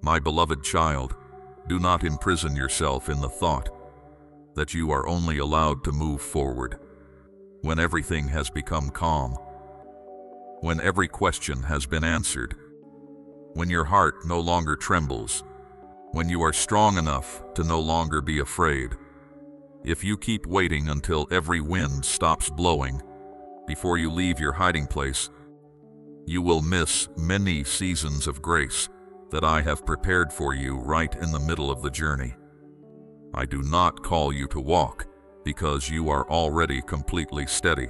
My beloved child, do not imprison yourself in the thought that you are only allowed to move forward when everything has become calm, when every question has been answered, when your heart no longer trembles, when you are strong enough to no longer be afraid. If you keep waiting until every wind stops blowing before you leave your hiding place, you will miss many seasons of grace that I have prepared for you right in the middle of the journey. I do not call you to walk because you are already completely steady.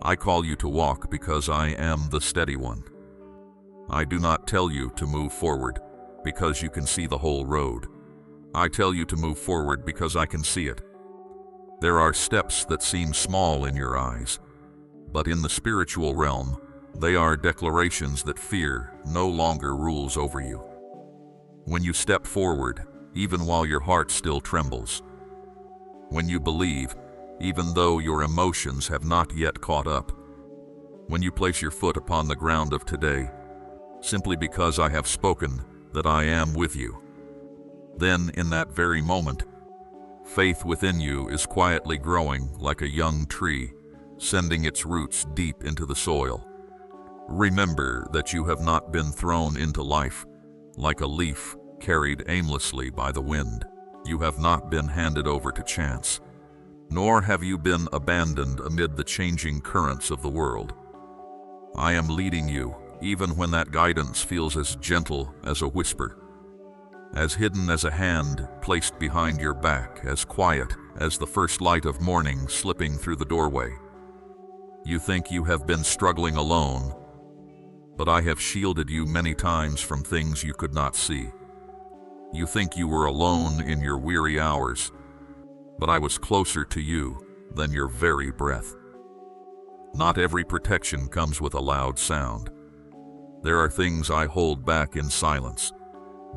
I call you to walk because I am the steady one. I do not tell you to move forward because you can see the whole road. I tell you to move forward because I can see it. There are steps that seem small in your eyes, but in the spiritual realm, they are declarations that fear no longer rules over you. When you step forward, even while your heart still trembles. When you believe, even though your emotions have not yet caught up. When you place your foot upon the ground of today, simply because I have spoken that I am with you. Then, in that very moment, faith within you is quietly growing like a young tree, sending its roots deep into the soil. Remember that you have not been thrown into life like a leaf carried aimlessly by the wind. You have not been handed over to chance, nor have you been abandoned amid the changing currents of the world. I am leading you, even when that guidance feels as gentle as a whisper, as hidden as a hand placed behind your back, as quiet as the first light of morning slipping through the doorway. You think you have been struggling alone, but I have shielded you many times from things you could not see. You think you were alone in your weary hours, but I was closer to you than your very breath. Not every protection comes with a loud sound. There are things I hold back in silence,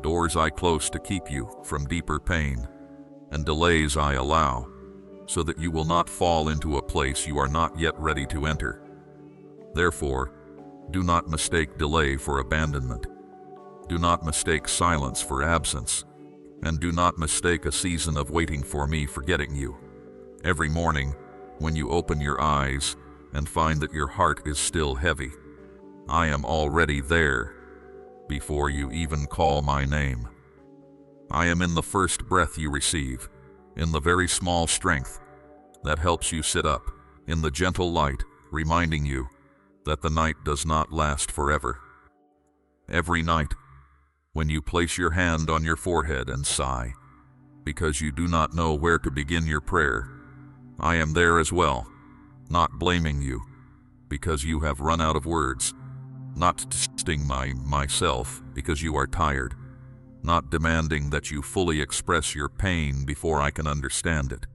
doors I close to keep you from deeper pain, and delays I allow, so that you will not fall into a place you are not yet ready to enter. Therefore, do not mistake delay for abandonment. Do not mistake silence for absence, and do not mistake a season of waiting for me forgetting you. Every morning, when you open your eyes and find that your heart is still heavy, I am already there before you even call my name. I am in the first breath you receive, in the very small strength that helps you sit up, in the gentle light reminding you that the night does not last forever. Every night, when you place your hand on your forehead and sigh, because you do not know where to begin your prayer, I am there as well, not blaming you, because you have run out of words, not testing myself because you are tired, not demanding that you fully express your pain before I can understand it.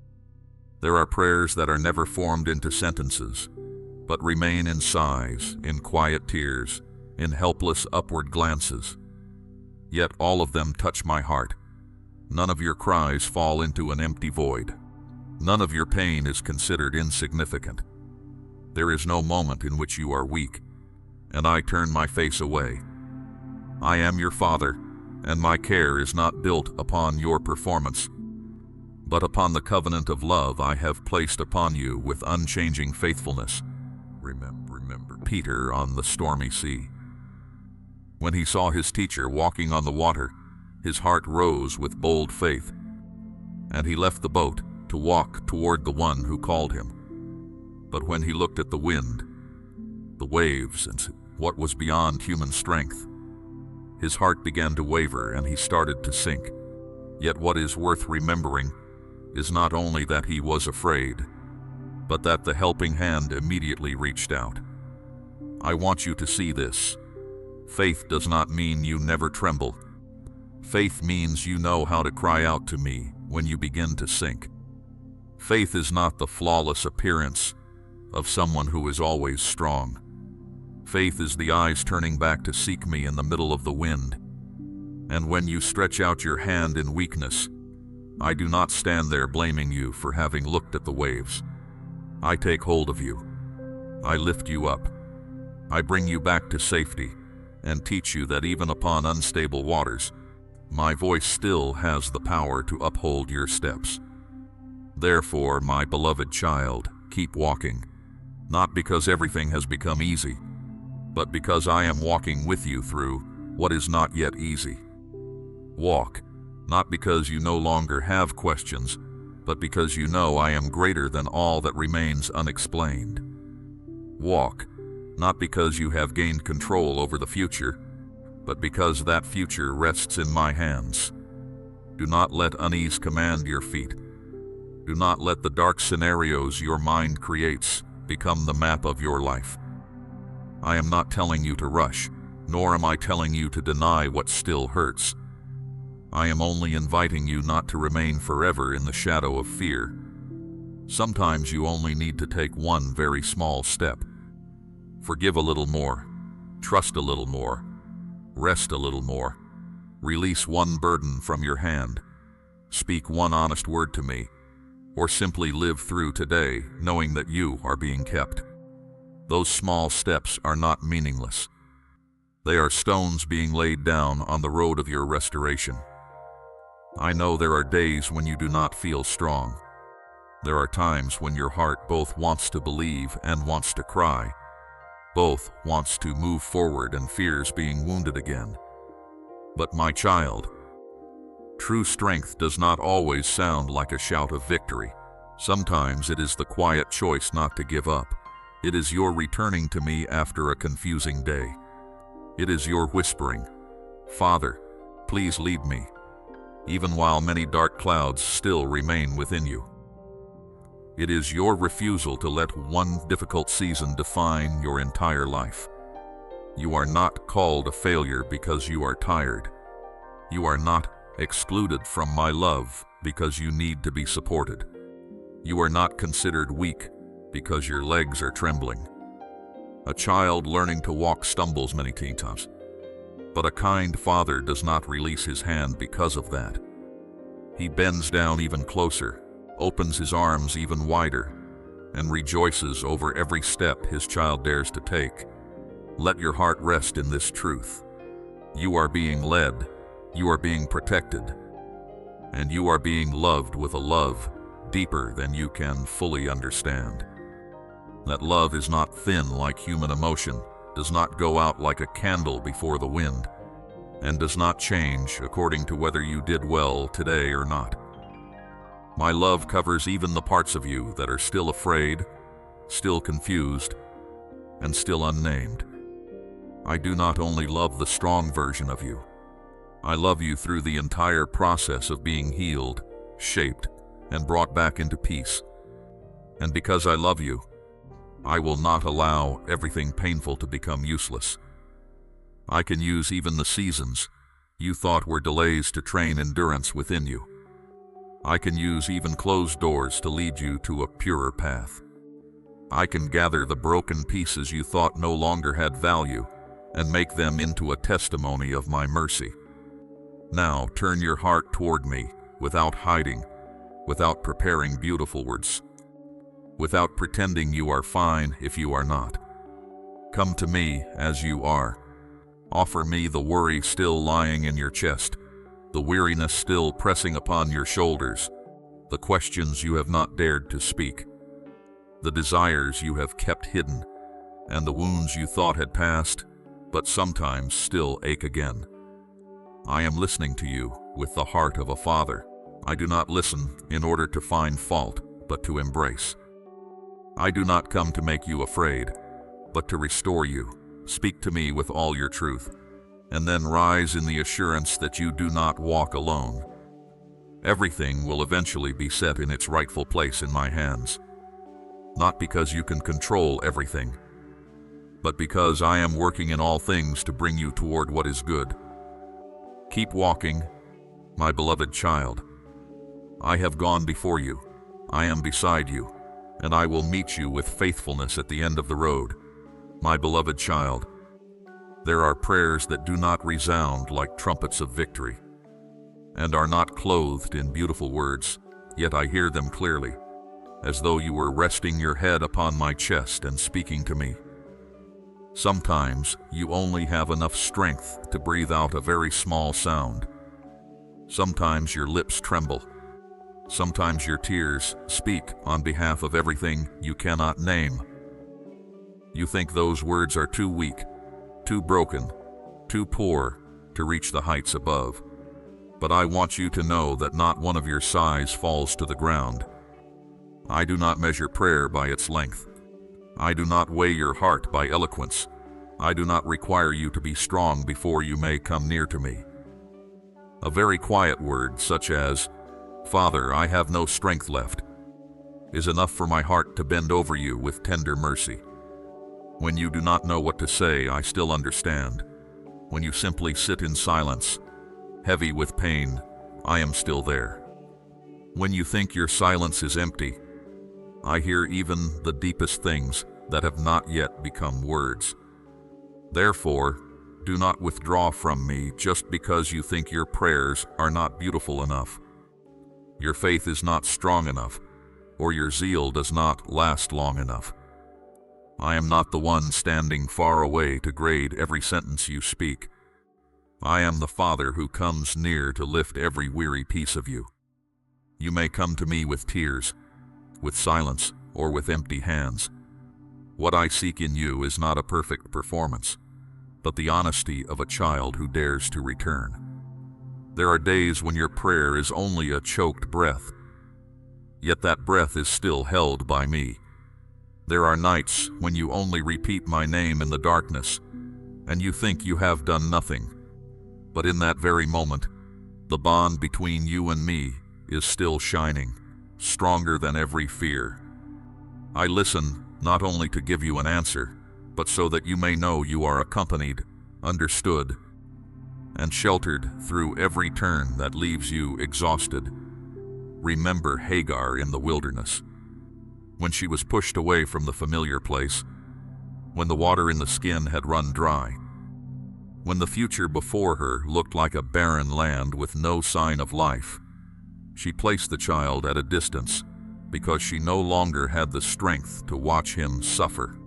There are prayers that are never formed into sentences, but remain in sighs, in quiet tears, in helpless upward glances. Yet all of them touch my heart. None of your cries fall into an empty void. None of your pain is considered insignificant. There is no moment in which you are weak, and I turn my face away. I am your Father, and my care is not built upon your performance, but upon the covenant of love I have placed upon you with unchanging faithfulness. Remember Peter on the stormy sea. When he saw his teacher walking on the water, his heart rose with bold faith, and he left the boat to walk toward the one who called him. But when he looked at the wind, the waves, and what was beyond human strength, his heart began to waver and he started to sink. Yet what is worth remembering is not only that he was afraid, but that the helping hand immediately reached out. I want you to see this. Faith does not mean you never tremble. Faith means you know how to cry out to me when you begin to sink. Faith is not the flawless appearance of someone who is always strong. Faith is the eyes turning back to seek me in the middle of the wind. And when you stretch out your hand in weakness, I do not stand there blaming you for having looked at the waves. I take hold of you. I lift you up. I bring you back to safety, and teach you that even upon unstable waters, my voice still has the power to uphold your steps. Therefore, my beloved child, keep walking, not because everything has become easy, but because I am walking with you through what is not yet easy. Walk, not because you no longer have questions, but because you know I am greater than all that remains unexplained. Walk, not because you have gained control over the future, but because that future rests in my hands. Do not let unease command your feet. Do not let the dark scenarios your mind creates become the map of your life. I am not telling you to rush, nor am I telling you to deny what still hurts. I am only inviting you not to remain forever in the shadow of fear. Sometimes you only need to take one very small step. Forgive a little more, trust a little more, rest a little more, release one burden from your hand, speak one honest word to me, or simply live through today knowing that you are being kept. Those small steps are not meaningless. They are stones being laid down on the road of your restoration. I know there are days when you do not feel strong. There are times when your heart both wants to believe and wants to cry. Both wants to move forward and fears being wounded again. But my child, true strength does not always sound like a shout of victory. Sometimes it is the quiet choice not to give up. It is your returning to me after a confusing day. It is your whispering, "Father, please lead me," even while many dark clouds still remain within you. It is your refusal to let one difficult season define your entire life. You are not called a failure because you are tired. You are not excluded from my love because you need to be supported. You are not considered weak because your legs are trembling. A child learning to walk stumbles many times, but a kind father does not release his hand because of that. He bends down even closer, opens his arms even wider, and rejoices over every step his child dares to take. Let your heart rest in this truth. You are being led, you are being protected, and you are being loved with a love deeper than you can fully understand. That love is not thin like human emotion, does not go out like a candle before the wind, and does not change according to whether you did well today or not. My love covers even the parts of you that are still afraid, still confused, and still unnamed. I do not only love the strong version of you. I love you through the entire process of being healed, shaped, and brought back into peace. And because I love you, I will not allow everything painful to become useless. I can use even the seasons you thought were delays to train endurance within you. I can use even closed doors to lead you to a purer path. I can gather the broken pieces you thought no longer had value and make them into a testimony of my mercy. Now turn your heart toward me without hiding, without preparing beautiful words, without pretending you are fine if you are not. Come to me as you are. Offer me the worry still lying in your chest, the weariness still pressing upon your shoulders, the questions you have not dared to speak, the desires you have kept hidden, and the wounds you thought had passed, but sometimes still ache again. I am listening to you with the heart of a father. I do not listen in order to find fault, but to embrace. I do not come to make you afraid, but to restore you. Speak to me with all your truth, and then rise in the assurance that you do not walk alone. Everything will eventually be set in its rightful place in my hands, not because you can control everything, but because I am working in all things to bring you toward what is good. Keep walking, my beloved child. I have gone before you, I am beside you, and I will meet you with faithfulness at the end of the road. My beloved child, there are prayers that do not resound like trumpets of victory, and are not clothed in beautiful words, yet I hear them clearly, as though you were resting your head upon my chest and speaking to me. Sometimes you only have enough strength to breathe out a very small sound. Sometimes your lips tremble. Sometimes your tears speak on behalf of everything you cannot name. You think those words are too weak, too broken, too poor to reach the heights above. But I want you to know that not one of your sighs falls to the ground. I do not measure prayer by its length. I do not weigh your heart by eloquence. I do not require you to be strong before you may come near to me. A very quiet word such as, "Father, I have no strength left," is enough for my heart to bend over you with tender mercy. When you do not know what to say, I still understand. When you simply sit in silence, heavy with pain, I am still there. When you think your silence is empty, I hear even the deepest things that have not yet become words. Therefore, do not withdraw from me just because you think your prayers are not beautiful enough. Your faith is not strong enough, or your zeal does not last long enough. I am not the one standing far away to grade every sentence you speak. I am the Father who comes near to lift every weary piece of you. You may come to me with tears, with silence, or with empty hands. What I seek in you is not a perfect performance, but the honesty of a child who dares to return. There are days when your prayer is only a choked breath, yet that breath is still held by me. There are nights when you only repeat my name in the darkness, and you think you have done nothing. But in that very moment, the bond between you and me is still shining, stronger than every fear. I listen not only to give you an answer, but so that you may know you are accompanied, understood, and sheltered through every turn that leaves you exhausted. Remember Hagar in the wilderness, when she was pushed away from the familiar place, when the water in the skin had run dry, when the future before her looked like a barren land with no sign of life. She placed the child at a distance because she no longer had the strength to watch him suffer.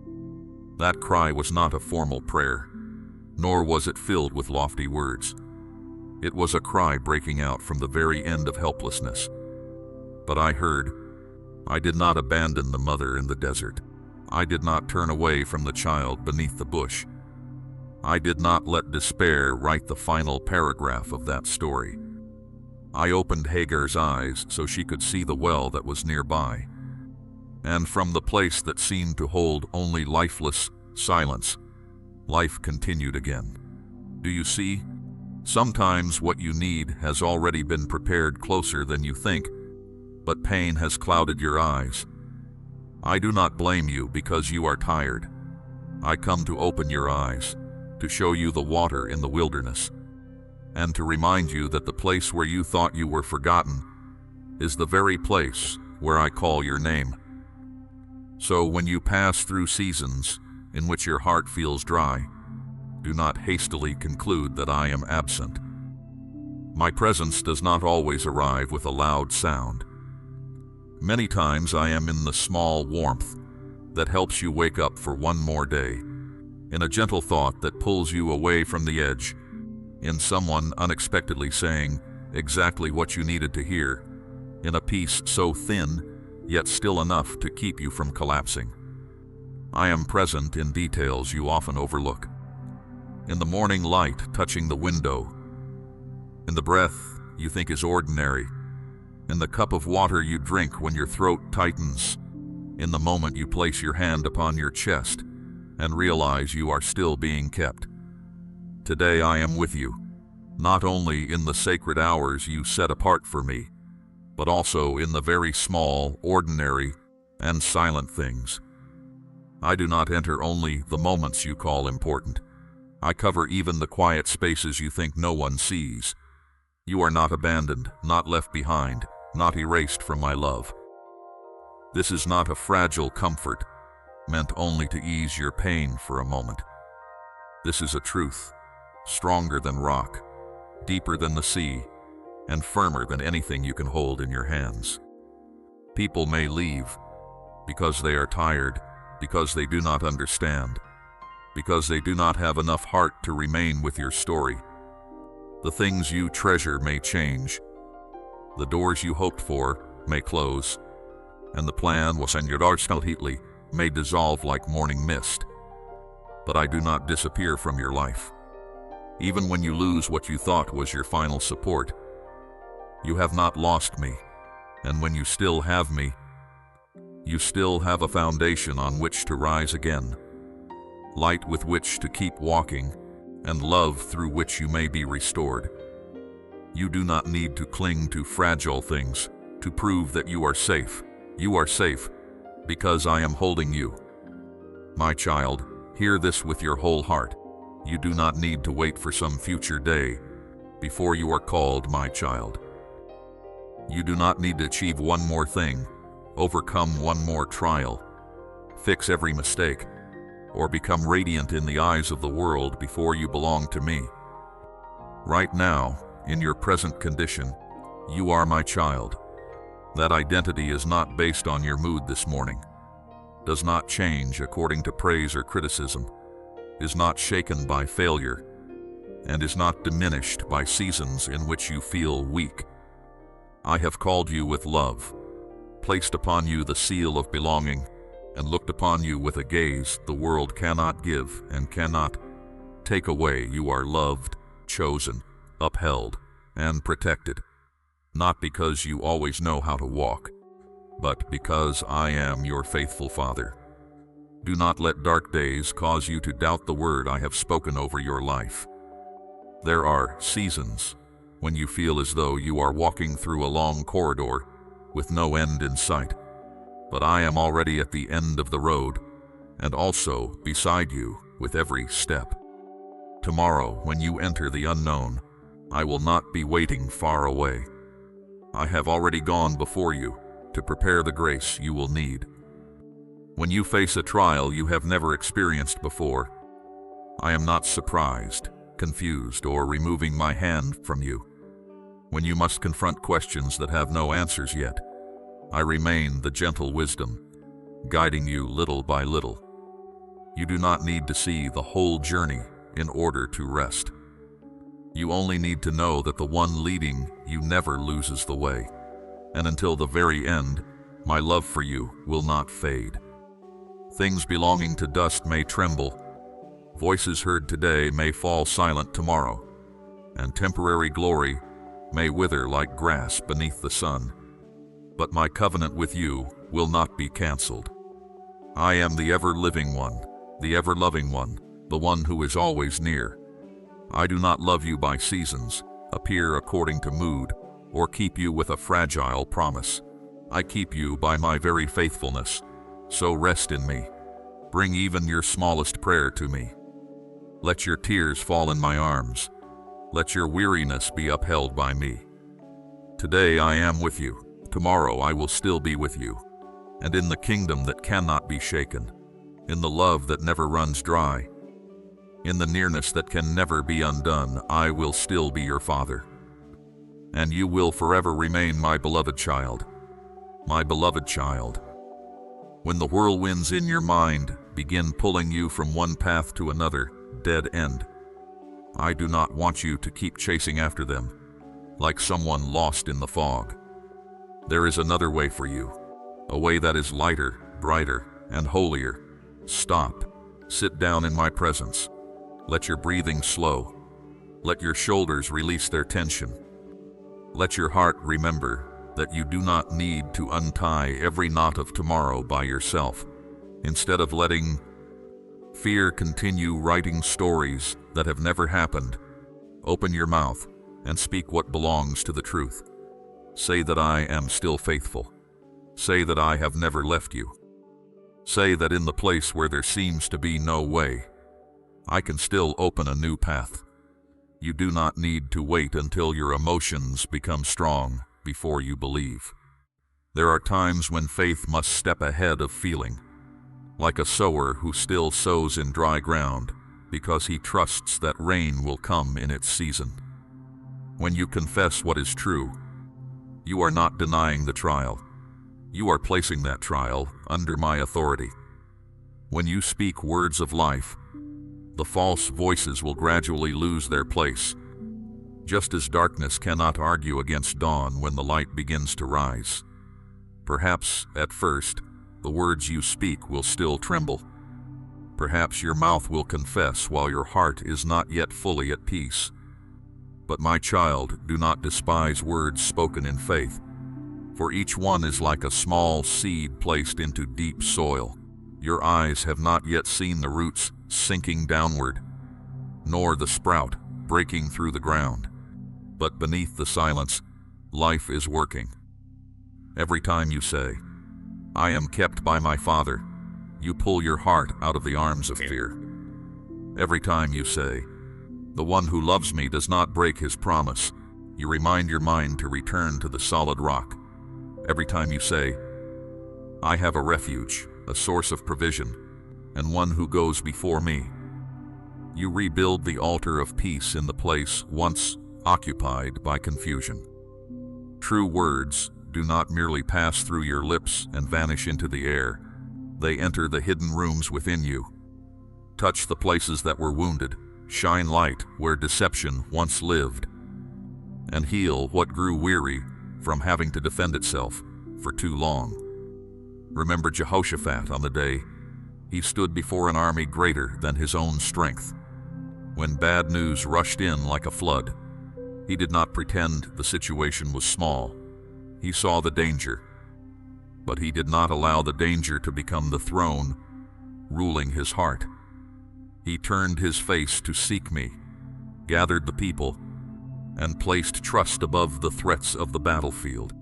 That cry was not a formal prayer, nor was it filled with lofty words. It was a cry breaking out from the very end of helplessness. But I heard, I did not abandon the mother in the desert. I did not turn away from the child beneath the bush. I did not let despair write the final paragraph of that story. I opened Hagar's eyes so she could see the well that was nearby. And from the place that seemed to hold only lifeless silence, life continued again. Do you see? Sometimes what you need has already been prepared closer than you think, but pain has clouded your eyes. I do not blame you because you are tired. I come to open your eyes, to show you the water in the wilderness, and to remind you that the place where you thought you were forgotten is the very place where I call your name. So when you pass through seasons in which your heart feels dry, do not hastily conclude that I am absent. My presence does not always arrive with a loud sound. Many times I am in the small warmth that helps you wake up for one more day, in a gentle thought that pulls you away from the edge, in someone unexpectedly saying exactly what you needed to hear, in a peace so thin, yet still enough to keep you from collapsing. I am present in details you often overlook. In the morning light touching the window, in the breath you think is ordinary, in the cup of water you drink when your throat tightens, in the moment you place your hand upon your chest and realize you are still being kept. Today I am with you, not only in the sacred hours you set apart for me, but also in the very small, ordinary, and silent things. I do not enter only the moments you call important. I cover even the quiet spaces you think no one sees. You are not abandoned, not left behind, not erased from my love. This is not a fragile comfort, meant only to ease your pain for a moment. This is a truth, stronger than rock, deeper than the sea, and firmer than anything you can hold in your hands. People may leave because they are tired, because they do not understand. because they do not have enough heart to remain with your story. The things you treasure may change. The doors you hoped for may close, and the plan was and your heatly may dissolve like morning mist. But I do not disappear from your life. Even when you lose what you thought was your final support, you have not lost me, and when you still have me, you still have a foundation on which to rise again, light with which to keep walking, and love through which you may be restored. You do not need to cling to fragile things to prove that you are safe. You are safe because I am holding you. My child, hear this with your whole heart. You do not need to wait for some future day before you are called my child. You do not need to achieve one more thing, overcome one more trial, fix every mistake, or become radiant in the eyes of the world before you belong to me. Right now, in your present condition, you are my child. That identity is not based on your mood this morning, does not change according to praise or criticism, is not shaken by failure, and is not diminished by seasons in which you feel weak. I have called you with love, placed upon you the seal of belonging, and looked upon you with a gaze the world cannot give and cannot take away. You are loved, chosen, upheld, and protected, not because you always know how to walk, but because I am your faithful Father. Do not let dark days cause you to doubt the word I have spoken over your life. There are seasons when you feel as though you are walking through a long corridor with no end in sight, but I am already at the end of the road and also beside you with every step. Tomorrow, when you enter the unknown, I will not be waiting far away. I have already gone before you to prepare the grace you will need. When you face a trial you have never experienced before, I am not surprised, confused, or removing my hand from you. When you must confront questions that have no answers yet, I remain the gentle wisdom, guiding you little by little. You do not need to see the whole journey in order to rest. You only need to know that the one leading you never loses the way, and until the very end, my love for you will not fade. Things belonging to dust may tremble, voices heard today may fall silent tomorrow, and temporary glory may wither like grass beneath the sun. But my covenant with you will not be canceled. I am the ever-living one, the ever-loving one, the one who is always near. I do not love you by seasons, appear according to mood, or keep you with a fragile promise. I keep you by my very faithfulness, so rest in me. Bring even your smallest prayer to me. Let your tears fall in my arms. Let your weariness be upheld by me. Today I am with you. Tomorrow I will still be with you, and in the kingdom that cannot be shaken, in the love that never runs dry, in the nearness that can never be undone, I will still be your Father. And you will forever remain my beloved child. My beloved child. When the whirlwinds in your mind begin pulling you from one path to another, dead end, I do not want you to keep chasing after them, like someone lost in the fog. There is another way for you, a way that is lighter, brighter, and holier. Stop. Sit down in my presence. Let your breathing slow. Let your shoulders release their tension. Let your heart remember that you do not need to untie every knot of tomorrow by yourself. Instead of letting fear continue writing stories that have never happened, open your mouth and speak what belongs to the truth. Say that I am still faithful. Say that I have never left you. Say that in the place where there seems to be no way, I can still open a new path. You do not need to wait until your emotions become strong before you believe. There are times when faith must step ahead of feeling, like a sower who still sows in dry ground because he trusts that rain will come in its season. When you confess what is true, you are not denying the trial. You are placing that trial under my authority. When you speak words of life, The false voices will gradually lose their place, just as darkness cannot argue against dawn when the light begins to rise. Perhaps, at first, the words you speak will still tremble. Perhaps your mouth will confess while your heart is not yet fully at peace. But my child, do not despise words spoken in faith, for each one is like a small seed placed into deep soil. Your eyes have not yet seen the roots sinking downward, nor the sprout breaking through the ground. But beneath the silence, life is working. Every time you say, "I am kept by my Father," you pull your heart out of the arms of fear. Every time you say, "The one who loves me does not break his promise," you remind your mind to return to the solid rock. Every time you say, "I have a refuge, a source of provision, and one who goes before me," you rebuild the altar of peace in the place once occupied by confusion. True words do not merely pass through your lips and vanish into the air. They enter the hidden rooms within you, touch the places that were wounded, shine light where deception once lived, and heal what grew weary from having to defend itself for too long. Remember Jehoshaphat on the day he stood before an army greater than his own strength. When bad news rushed in like a flood, he did not pretend the situation was small. He saw the danger, but he did not allow the danger to become the throne ruling his heart. He turned his face to seek me, gathered the people, and placed trust above the threats of the battlefield.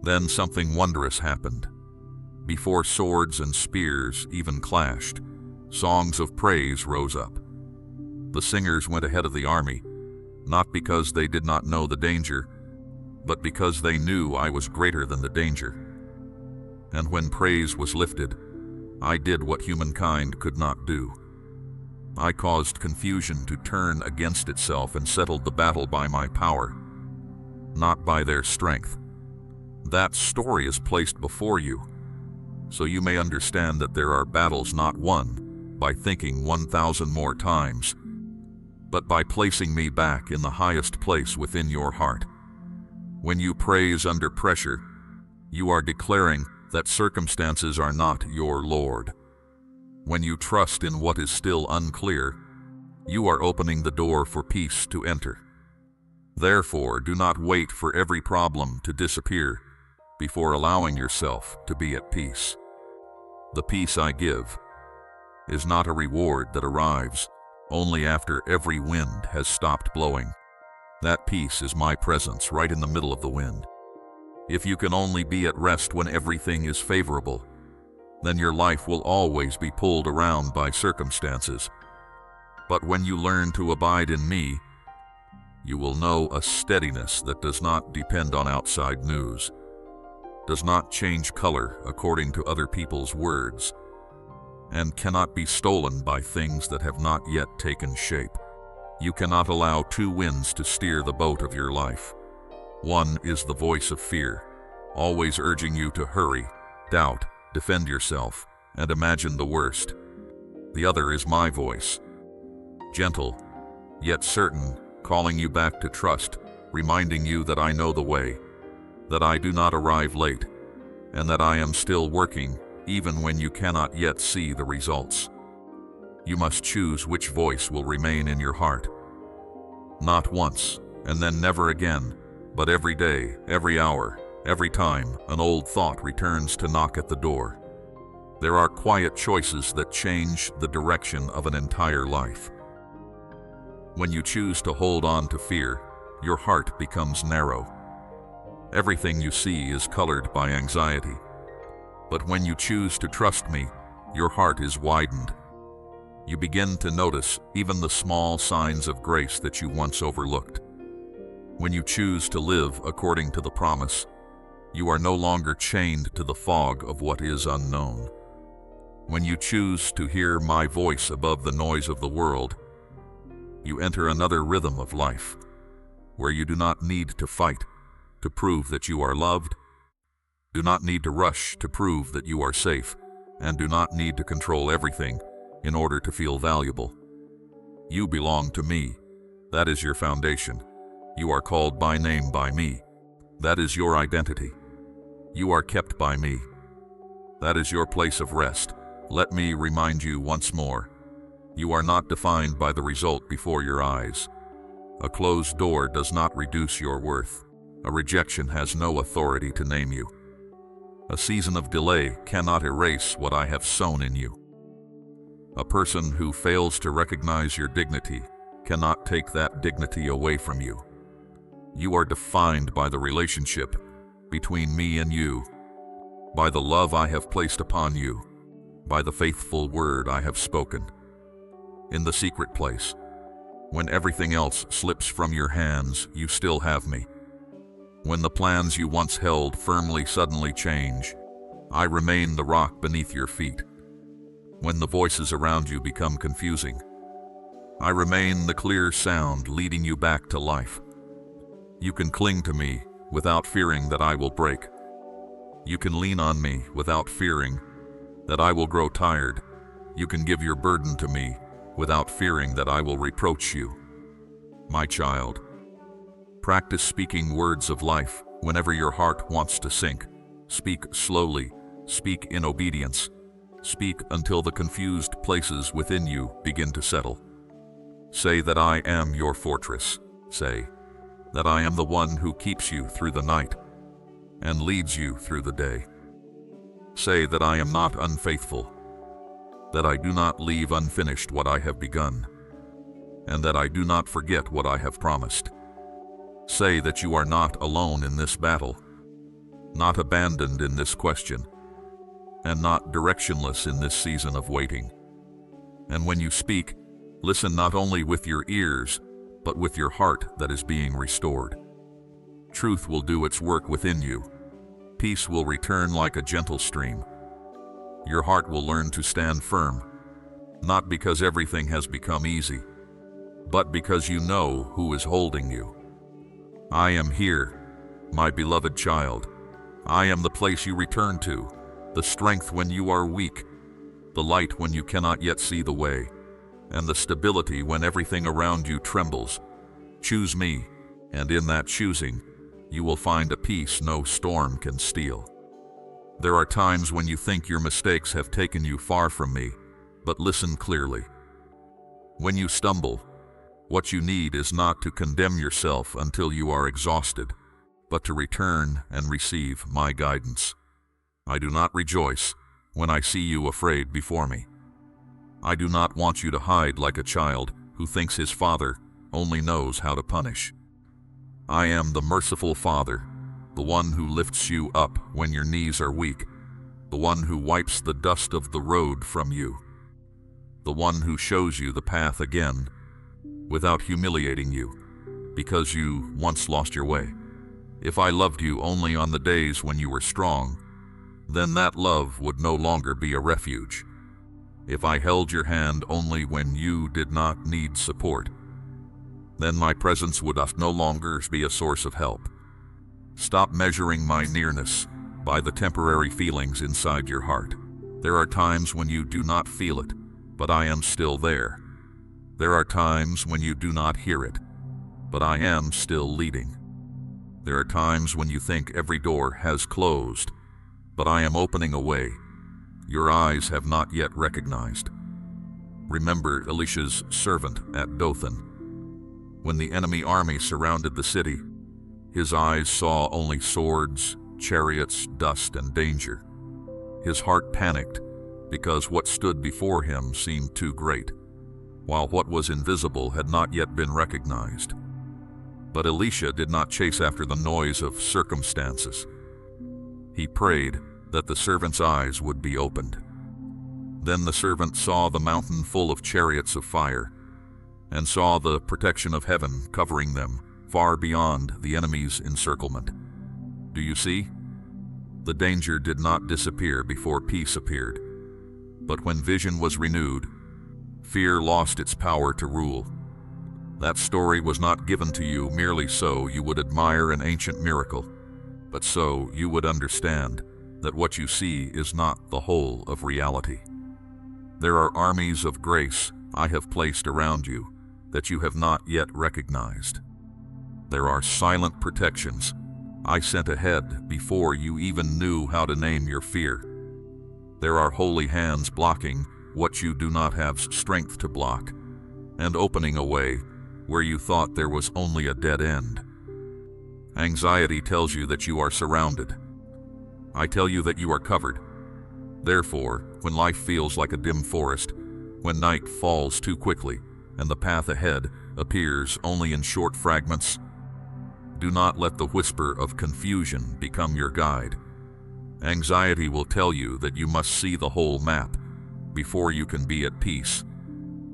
Then something wondrous happened. Before swords and spears even clashed, songs of praise rose up. The singers went ahead of the army, not because they did not know the danger, but because they knew I was greater than the danger. And when praise was lifted, I did what humankind could not do. I caused confusion to turn against itself and settled the battle by my power, not by their strength. That story is placed before you, so you may understand that there are battles not won by thinking 1,000 more times, but by placing me back in the highest place within your heart. When you praise under pressure, you are declaring that circumstances are not your Lord. When you trust in what is still unclear, you are opening the door for peace to enter. Therefore, do not wait for every problem to disappear before allowing yourself to be at peace. The peace I give is not a reward that arrives only after every wind has stopped blowing. That peace is my presence right in the middle of the wind. If you can only be at rest when everything is favorable, then your life will always be pulled around by circumstances. But when you learn to abide in me, you will know a steadiness that does not depend on outside news, does not change color according to other people's words, and cannot be stolen by things that have not yet taken shape. You cannot allow two winds to steer the boat of your life. One is the voice of fear, always urging you to hurry, doubt, defend yourself, and imagine the worst. The other is my voice, gentle, yet certain, calling you back to trust, reminding you that I know the way, that I do not arrive late, and that I am still working even when you cannot yet see the results. You must choose which voice will remain in your heart. Not once, and then never again, but every day, every hour, every time an old thought returns to knock at the door. There are quiet choices that change the direction of an entire life. When you choose to hold on to fear, your heart becomes narrow. Everything you see is colored by anxiety. But when you choose to trust me, your heart is widened. You begin to notice even the small signs of grace that you once overlooked. When you choose to live according to the promise, you are no longer chained to the fog of what is unknown. When you choose to hear my voice above the noise of the world, you enter another rhythm of life, where you do not need to fight to prove that you are loved, do not need to rush to prove that you are safe, and do not need to control everything in order to feel valuable. You belong to me. That is your foundation. You are called by name by me. That is your identity. You are kept by me. That is your place of rest. Let me remind you once more. You are not defined by the result before your eyes. A closed door does not reduce your worth. A rejection has no authority to name you. A season of delay cannot erase what I have sown in you. A person who fails to recognize your dignity cannot take that dignity away from you. You are defined by the relationship between me and you, by the love I have placed upon you, by the faithful word I have spoken. In the secret place, when everything else slips from your hands, you still have me. When the plans you once held firmly suddenly change, I remain the rock beneath your feet. When the voices around you become confusing, I remain the clear sound leading you back to life. You can cling to me without fearing that I will break. You can lean on me without fearing that I will grow tired. You can give your burden to me without fearing that I will reproach you. My child, practice speaking words of life whenever your heart wants to sink. Speak slowly, speak in obedience. Speak until the confused places within you begin to settle. Say that I am your fortress. Say that I am the one who keeps you through the night and leads you through the day. Say that I am not unfaithful, that I do not leave unfinished what I have begun, and that I do not forget what I have promised. Say that you are not alone in this battle, not abandoned in this question, and not directionless in this season of waiting. And when you speak, listen not only with your ears, but with your heart that is being restored. Truth will do its work within you. Peace will return like a gentle stream. Your heart will learn to stand firm, not because everything has become easy, but because you know who is holding you. I am here, my beloved child. I am the place you return to, the strength when you are weak, the light when you cannot yet see the way, and the stability when everything around you trembles. Choose me, and in that choosing, you will find a peace no storm can steal. There are times when you think your mistakes have taken you far from me, but listen clearly. When you stumble, what you need is not to condemn yourself until you are exhausted, but to return and receive my guidance. I do not rejoice when I see you afraid before me. I do not want you to hide like a child who thinks his father only knows how to punish. I am the merciful Father, the one who lifts you up when your knees are weak, the one who wipes the dust of the road from you, the one who shows you the path again without humiliating you because you once lost your way. If I loved you only on the days when you were strong, then that love would no longer be a refuge. If I held your hand only when you did not need support, then my presence would no longer be a source of help. Stop measuring my nearness by the temporary feelings inside your heart. There are times when you do not feel it, but I am still there. There are times when you do not hear it, but I am still leading. There are times when you think every door has closed, but I am opening a way your eyes have not yet recognized. Remember Elisha's servant at Dothan. When the enemy army surrounded the city, his eyes saw only swords, chariots, dust, and danger. His heart panicked because what stood before him seemed too great, while what was invisible had not yet been recognized. But Elisha did not chase after the noise of circumstances. He prayed that the servant's eyes would be opened. Then the servant saw the mountain full of chariots of fire, and saw the protection of heaven covering them far beyond the enemy's encirclement. Do you see? The danger did not disappear before peace appeared. But when vision was renewed, fear lost its power to rule. That story was not given to you merely so you would admire an ancient miracle, but so you would understand that what you see is not the whole of reality. There are armies of grace I have placed around you, that you have not yet recognized. There are silent protections I sent ahead before you even knew how to name your fear. There are holy hands blocking what you do not have strength to block, and opening a way where you thought there was only a dead end. Anxiety tells you that you are surrounded. I tell you that you are covered. Therefore, when life feels like a dim forest, when night falls too quickly, and the path ahead appears only in short fragments, do not let the whisper of confusion become your guide. Anxiety will tell you that you must see the whole map before you can be at peace,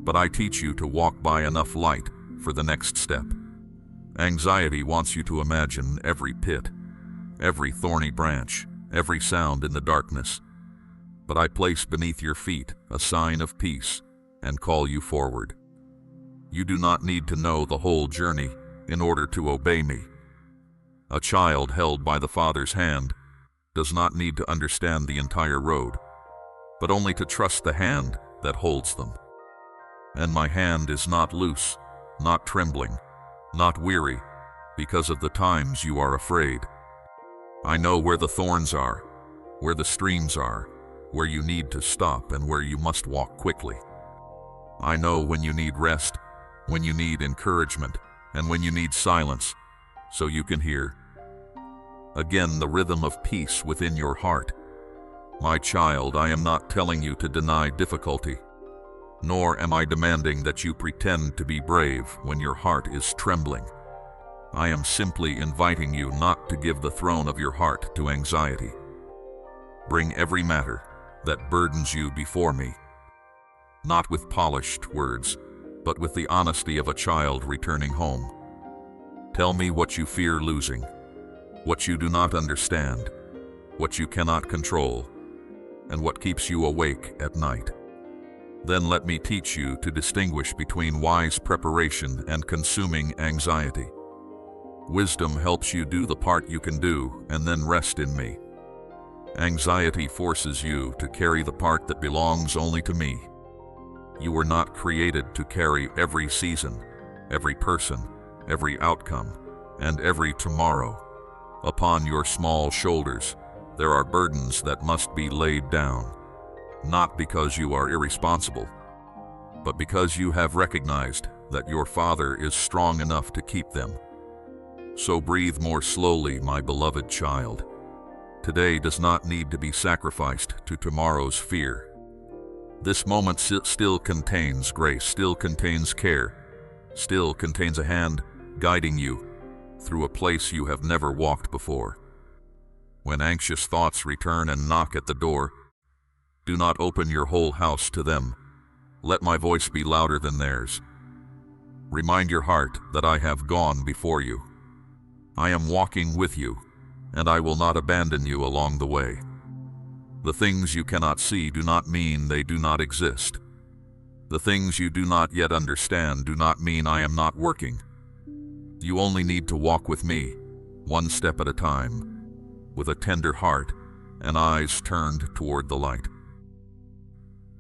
but I teach you to walk by enough light for the next step. Anxiety wants you to imagine every pit, every thorny branch, every sound in the darkness, but I place beneath your feet a sign of peace and call you forward. You do not need to know the whole journey in order to obey me. A child held by the Father's hand does not need to understand the entire road, but only to trust the hand that holds them. And my hand is not loose, not trembling, not weary, because of the times you are afraid. I know where the thorns are, where the streams are, where you need to stop and where you must walk quickly. I know when you need rest, when you need encouragement, and when you need silence, so you can hear again the rhythm of peace within your heart. My child, I am not telling you to deny difficulty, nor am I demanding that you pretend to be brave when your heart is trembling. I am simply inviting you not to give the throne of your heart to anxiety. Bring every matter that burdens you before me, not with polished words, but with the honesty of a child returning home. Tell me what you fear losing, what you do not understand, what you cannot control, and what keeps you awake at night. Then let me teach you to distinguish between wise preparation and consuming anxiety. Wisdom helps you do the part you can do and then rest in me. Anxiety forces you to carry the part that belongs only to me. You were not created to carry every season, every person, every outcome, and every tomorrow. Upon your small shoulders, there are burdens that must be laid down, not because you are irresponsible, but because you have recognized that your Father is strong enough to keep them. So breathe more slowly, my beloved child. Today does not need to be sacrificed to tomorrow's fear. This moment still contains grace, still contains care, still contains a hand guiding you through a place you have never walked before. When anxious thoughts return and knock at the door, do not open your whole house to them. Let my voice be louder than theirs. Remind your heart that I have gone before you. I am walking with you, and I will not abandon you along the way. The things you cannot see do not mean they do not exist. The things you do not yet understand do not mean I am not working. You only need to walk with me, one step at a time, with a tender heart and eyes turned toward the light.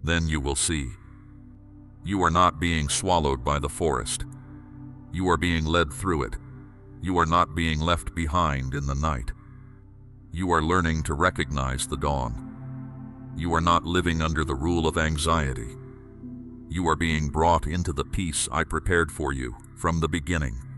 Then you will see. You are not being swallowed by the forest. You are being led through it. You are not being left behind in the night. You are learning to recognize the dawn. You are not living under the rule of anxiety. You are being brought into the peace I prepared for you from the beginning.